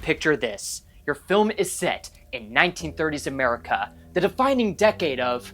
picture this. Your film is set in 1930s America, the defining decade of,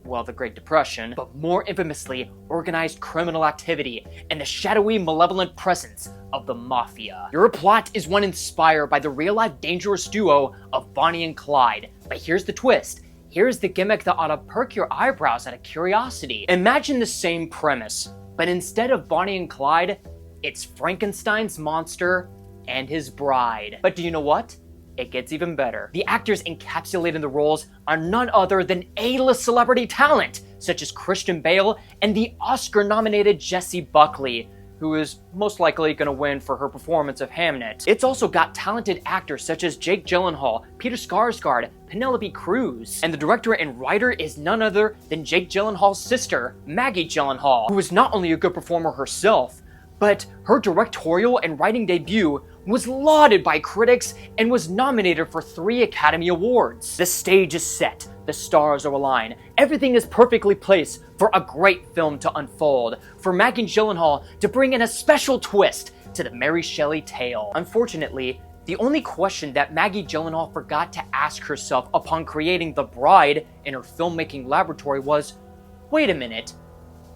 well, the Great Depression, but more infamously, organized criminal activity and the shadowy, malevolent presence of the mafia. Your plot is one inspired by the real-life dangerous duo of Bonnie and Clyde, but here's the twist. Here's the gimmick that ought to perk your eyebrows out of curiosity. Imagine the same premise, but instead of Bonnie and Clyde, it's Frankenstein's monster and his bride. But do you know what? It gets even better. The actors encapsulated in the roles are none other than A-list celebrity talent, such as Christian Bale and the Oscar-nominated Jessie Buckley, who is most likely going to win for her performance of Hamnet. It's also got talented actors such as Jake Gyllenhaal, Peter Skarsgård, Penelope Cruz, and the director and writer is none other than Jake Gyllenhaal's sister, Maggie Gyllenhaal, who is not only a good performer herself, but her directorial and writing debut was lauded by critics and was nominated for 3 Academy Awards. The stage is set, the stars are aligned, everything is perfectly placed for a great film to unfold, for Maggie Gyllenhaal to bring in a special twist to the Mary Shelley tale. Unfortunately, the only question that Maggie Gyllenhaal forgot to ask herself upon creating The Bride in her filmmaking laboratory was, wait a minute,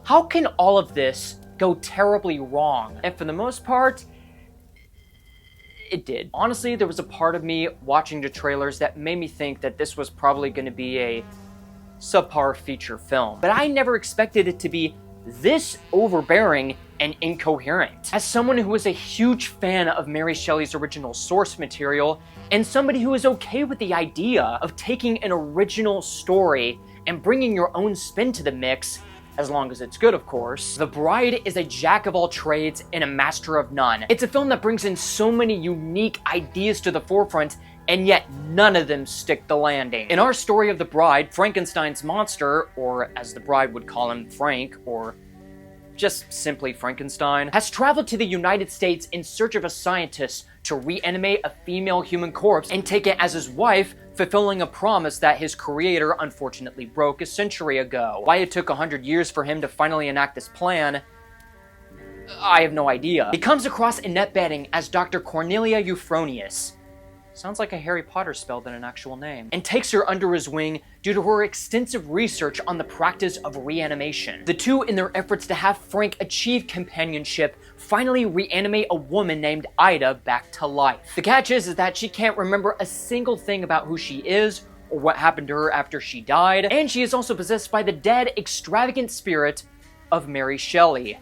how can all of this go terribly wrong? And for the most part, it did. Honestly, there was a part of me watching the trailers that made me think that this was probably going to be a subpar feature film. But I never expected it to be this overbearing and incoherent. As someone who is a huge fan of Mary Shelley's original source material, and somebody who is okay with the idea of taking an original story and bringing your own spin to the mix, as long as it's good, of course, The Bride is a jack of all trades and a master of none. It's a film that brings in so many unique ideas to the forefront, and yet none of them stick the landing. In our story of The Bride, Frankenstein's monster, or as the bride would call him, Frank, or just simply Frankenstein, has traveled to the United States in search of a scientist to reanimate a female human corpse and take it as his wife, fulfilling a promise that his creator unfortunately broke a century ago. Why it took 100 years for him to finally enact this plan, I have no idea. He comes across Annette Bening as Dr. Cornelia Euphronius. Sounds like a Harry Potter spell than an actual name. And takes her under his wing due to her extensive research on the practice of reanimation. The two, in their efforts to have Frank achieve companionship, finally reanimate a woman named Ida back to life. The catch is that she can't remember a single thing about who she is or what happened to her after she died, and she is also possessed by the dead, extravagant spirit of Mary Shelley.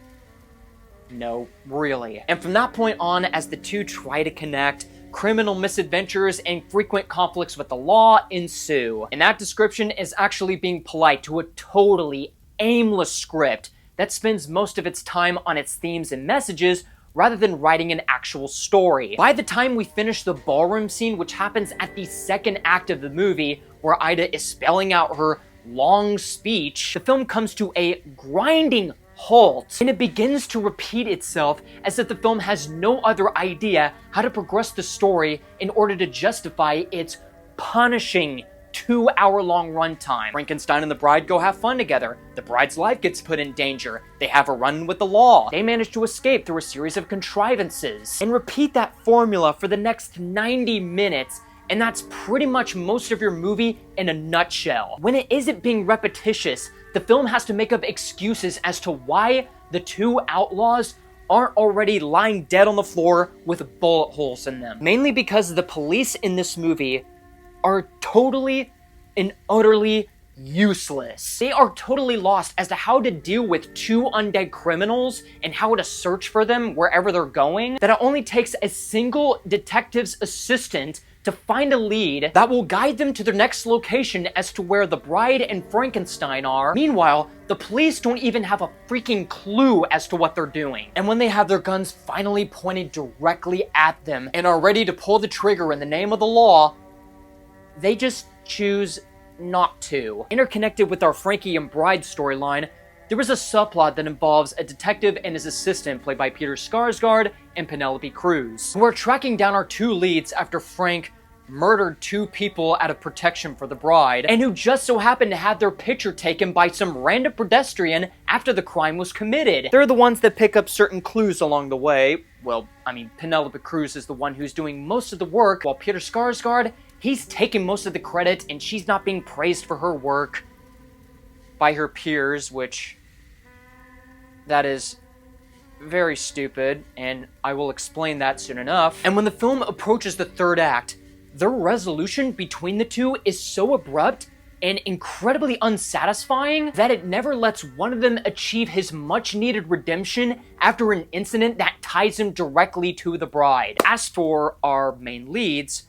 No, really. And from that point on, as the two try to connect, criminal misadventures and frequent conflicts with the law ensue. And that description is actually being polite to a totally aimless script that spends most of its time on its themes and messages rather than writing an actual story. By the time we finish the ballroom scene, which happens at the second act of the movie, where Ida is spelling out her long speech, the film comes to a grinding halt, and it begins to repeat itself as if the film has no other idea how to progress the story in order to justify its punishing 2-hour-long runtime. Frankenstein and the bride go have fun together. The bride's life gets put in danger. They have a run with the law. They manage to escape through a series of contrivances. And repeat that formula for the next 90 minutes, and that's pretty much most of your movie in a nutshell. When it isn't being repetitious, the film has to make up excuses as to why the two outlaws aren't already lying dead on the floor with bullet holes in them. Mainly because the police in this movie are totally and utterly useless. They are totally lost as to how to deal with 2 undead criminals and how to search for them wherever they're going, that it only takes a single detective's assistant to find a lead that will guide them to their next location as to where the bride and Frankenstein are. Meanwhile, the police don't even have a freaking clue as to what they're doing. And when they have their guns finally pointed directly at them and are ready to pull the trigger in the name of the law, they just choose not to. Interconnected with our Frankie and Bride storyline, there is a subplot that involves a detective and his assistant, played by Peter Skarsgård and Penelope Cruz, who are tracking down our 2 leads after Frank murdered 2 people out of protection for the bride, and who just so happened to have their picture taken by some random pedestrian after the crime was committed. They're the ones that pick up certain clues along the way. Well, I mean, Penelope Cruz is the one who's doing most of the work, while Peter Skarsgård, he's taking most of the credit, and she's not being praised for her work by her peers, which that is very stupid, and I will explain that soon enough. And when the film approaches the third act, their resolution between the two is so abrupt and incredibly unsatisfying that it never lets one of them achieve his much-needed redemption after an incident that ties him directly to the bride. As for our main leads,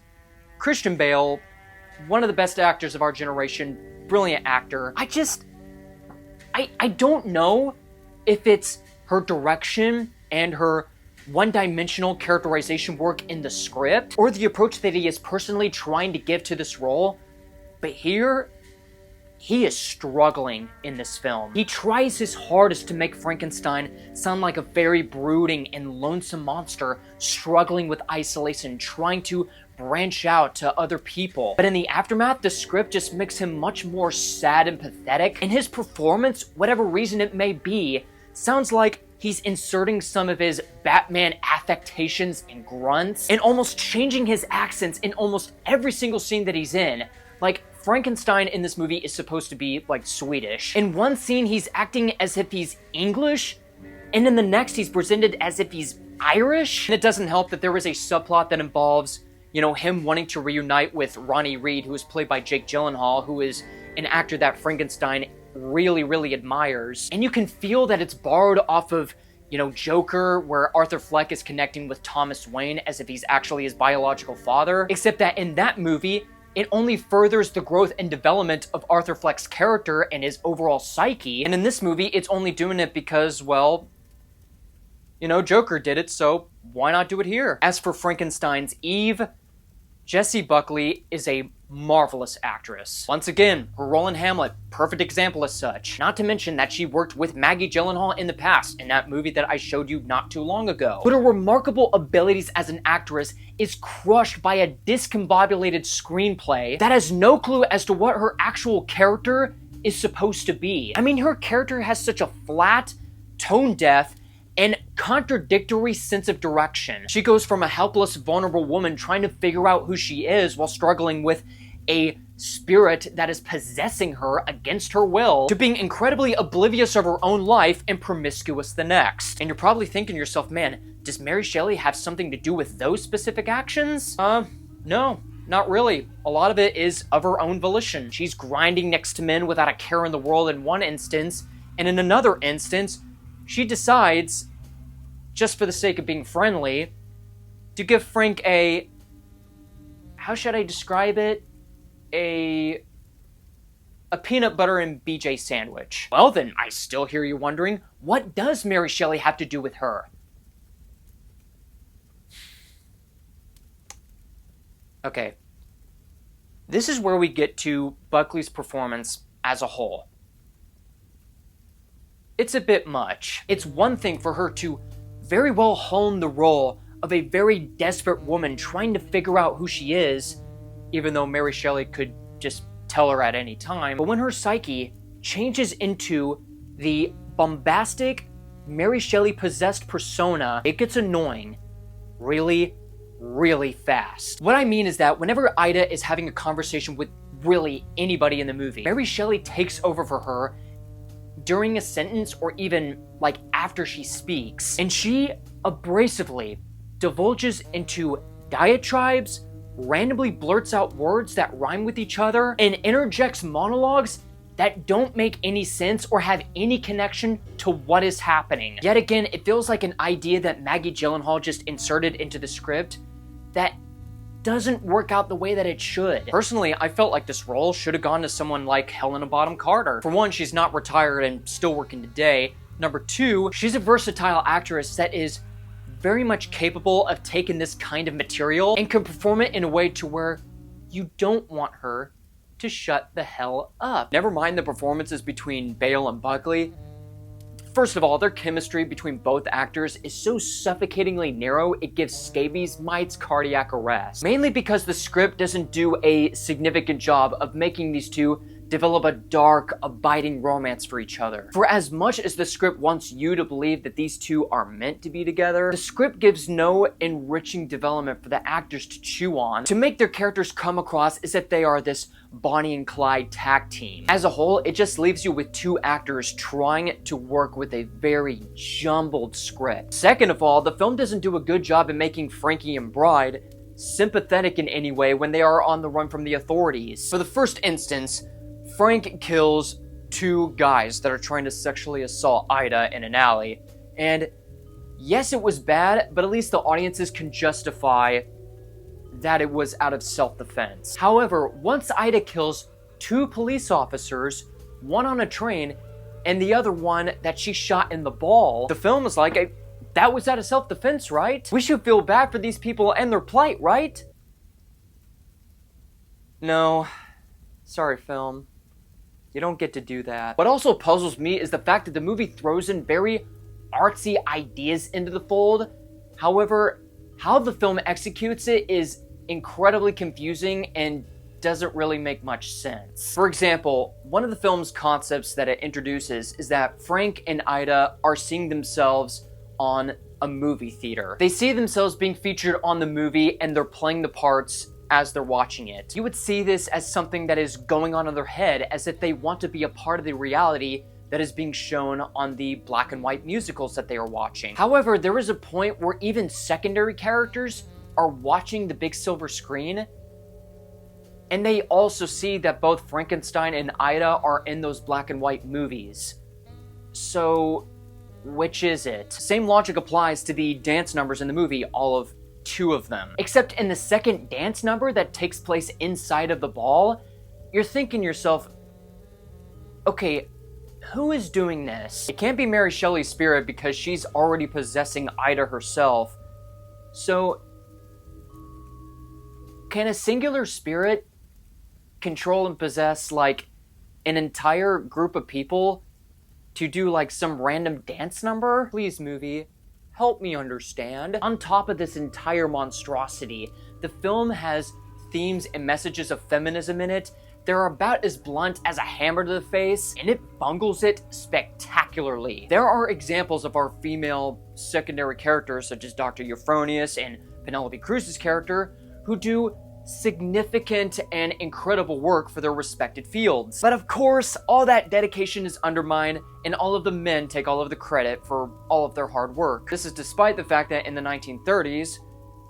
Christian Bale, one of the best actors of our generation, brilliant actor. I don't know if it's her direction and her one-dimensional characterization work in the script, or the approach that he is personally trying to give to this role, but here, he is struggling in this film. He tries his hardest to make Frankenstein sound like a very brooding and lonesome monster struggling with isolation, trying to branch out to other people. But in the aftermath, the script just makes him much more sad and pathetic, and his performance, whatever reason it may be, sounds like he's inserting some of his Batman affectations and grunts, and almost changing his accents in almost every single scene that he's in. Like, Frankenstein in this movie is supposed to be, like, Swedish. In one scene, he's acting as if he's English, and in the next, he's presented as if he's Irish. And it doesn't help that there is a subplot that involves, you know, him wanting to reunite with Ronnie Reed, who is played by Jake Gyllenhaal, who is an actor that Frankenstein really admires. And you can feel that it's borrowed off of, you know, Joker, where Arthur Fleck is connecting with Thomas Wayne as if he's actually his biological father, except that in that movie, it only furthers the growth and development of Arthur Fleck's character and his overall psyche. And in this movie, it's only doing it because, well, you know, Joker did it, so why not do it here? As for Frankenstein's Eve, Jessie Buckley is a marvelous actress. Once again, her role in Hamlet, perfect example as such. Not to mention that she worked with Maggie Gyllenhaal in the past in that movie that I showed you not too long ago. But her remarkable abilities as an actress is crushed by a discombobulated screenplay that has no clue as to what her actual character is supposed to be. I mean, her character has such a flat, tone-deaf, and contradictory sense of direction. She goes from a helpless, vulnerable woman trying to figure out who she is while struggling with a spirit that is possessing her against her will, to being incredibly oblivious of her own life and promiscuous the next. And you're probably thinking to yourself, man, does Mary Shelley have something to do with those specific actions? No. Not really. A lot of it is of her own volition. She's grinding next to men without a care in the world in one instance, and in another instance, she decides, just for the sake of being friendly, to give Frank a, how should I describe it? A peanut butter and BJ sandwich. Well then, I still hear you wondering, what does Mary Shelley have to do with her? Okay. This is where we get to Buckley's performance as a whole. It's a bit much. It's one thing for her to very well hone the role of a very desperate woman trying to figure out who she is, even though Mary Shelley could just tell her at any time. But when her psyche changes into the bombastic, Mary Shelley-possessed persona, it gets annoying really fast. What I mean is that whenever Ida is having a conversation with really anybody in the movie, Mary Shelley takes over for her during a sentence or even like after she speaks, and she abrasively divulges into diatribes, randomly blurts out words that rhyme with each other, and interjects monologues that don't make any sense or have any connection to what is happening. Yet again, it feels like an idea that Maggie Gyllenhaal just inserted into the script that doesn't work out the way that it should. Personally, I felt like this role should have gone to someone like Helena Bonham Carter. For one, she's not retired and still working today. Number two, she's a versatile actress that is very much capable of taking this kind of material and can perform it in a way to where you don't want her to shut the hell up. Never mind the performances between Bale and Buckley. First of all, their chemistry between both actors is so suffocatingly narrow it gives scabies mites cardiac arrest. Mainly because the script doesn't do a significant job of making these two develop a dark, abiding romance for each other. For as much as the script wants you to believe that these two are meant to be together, the script gives no enriching development for the actors to chew on to make their characters come across as if they are this Bonnie and Clyde tag team. As a whole, it just leaves you with two actors trying to work with a very jumbled script. Second of all, the film doesn't do a good job in making Frankie and Bride sympathetic in any way when they are on the run from the authorities. For the first instance, Frank kills two guys that are trying to sexually assault Ida in an alley. And yes, it was bad, but at least the audiences can justify that it was out of self-defense. However, once Ida kills two police officers, one on a train and the other one that she shot in the ball, the film is like, that was out of self-defense, right? We should feel bad for these people and their plight, right? No. Sorry, film. You don't get to do that. What also puzzles me is the fact that the movie throws in very artsy ideas into the fold. However, how the film executes it is incredibly confusing and doesn't really make much sense. For example, one of the film's concepts that it introduces is that Frank and Ida are seeing themselves on a movie theater. They see themselves being featured on the movie and they're playing the parts as they're watching it. You would see this as something that is going on in their head, as if they want to be a part of the reality that is being shown on the black and white musicals that they are watching. However, there is a point where even secondary characters are watching the big silver screen, and they also see that both Frankenstein and Ida are in those black and white movies. So, which is it? Same logic applies to the dance numbers in the movie, all of two of them. Except in the second dance number that takes place inside of the ball, you're thinking to yourself, okay, who is doing this? It can't be Mary Shelley's spirit because she's already possessing Ida herself. So, can a singular spirit control and possess, like, an entire group of people to do, like, some random dance number? Please, movie, help me understand. On top of this entire monstrosity, the film has themes and messages of feminism in it. They're about as blunt as a hammer to the face, and it bungles it spectacularly. There are examples of our female secondary characters, such as Dr. Euphronius and Penelope Cruz's character, who do significant and incredible work for their respected fields. But of course, all that dedication is undermined, and all of the men take all of the credit for all of their hard work. This is despite the fact that in the 1930s,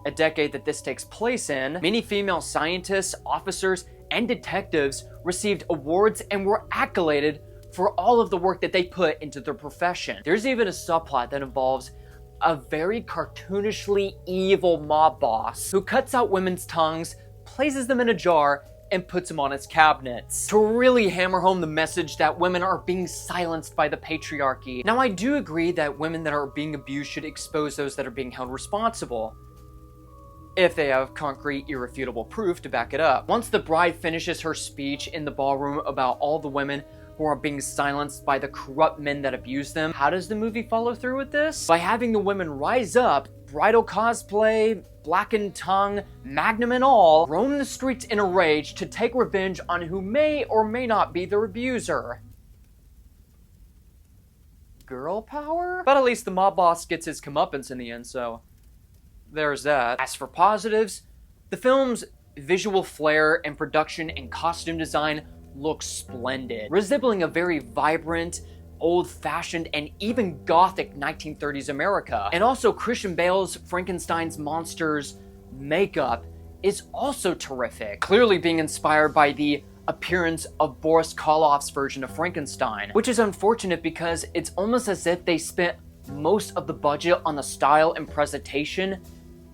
a decade that this takes place in, many female scientists, officers, and detectives received awards and were accoladed for all of the work that they put into their profession. There's even a subplot that involves a very cartoonishly evil mob boss who cuts out women's tongues, places them in a jar, and puts them on his cabinets to really hammer home the message that women are being silenced by the patriarchy. Now, I do agree that women that are being abused should expose those that are being held responsible, if they have concrete, irrefutable proof to back it up. Once the bride finishes her speech in the ballroom about all the women who are being silenced by the corrupt men that abuse them, how does the movie follow through with this? By having the women rise up, bridal cosplay, blackened tongue, magnum and all, roam the streets in a rage to take revenge on who may or may not be their abuser. Girl power? But at least the mob boss gets his comeuppance in the end, so there's that. As for positives, the film's visual flair and production and costume design looks splendid, resembling a very vibrant, old-fashioned, and even gothic 1930s America. And also Christian Bale's Frankenstein's monsters makeup is also terrific, clearly being inspired by the appearance of Boris Karloff's version of Frankenstein, which is unfortunate because it's almost as if they spent most of the budget on the style and presentation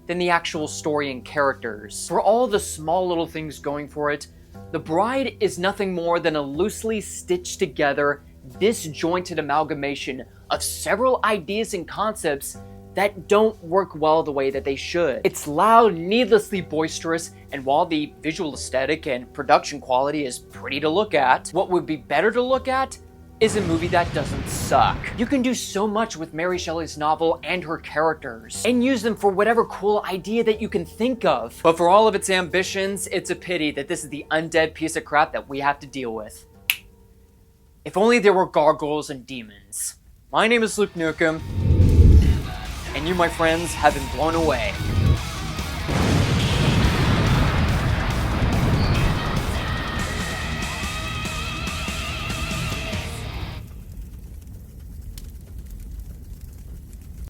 than the actual story and characters. For all the small little things going for it, The Bride is nothing more than a loosely stitched together, disjointed amalgamation of several ideas and concepts that don't work well the way that they should. It's loud, needlessly boisterous, and while the visual aesthetic and production quality is pretty to look at, what would be better to look at is a movie that doesn't suck. You can do so much with Mary Shelley's novel and her characters, and use them for whatever cool idea that you can think of. But for all of its ambitions, it's a pity that this is the undead piece of crap that we have to deal with. If only there were gargoyles and demons. My name is Luke Nukem, and you, my friends, have been blown away.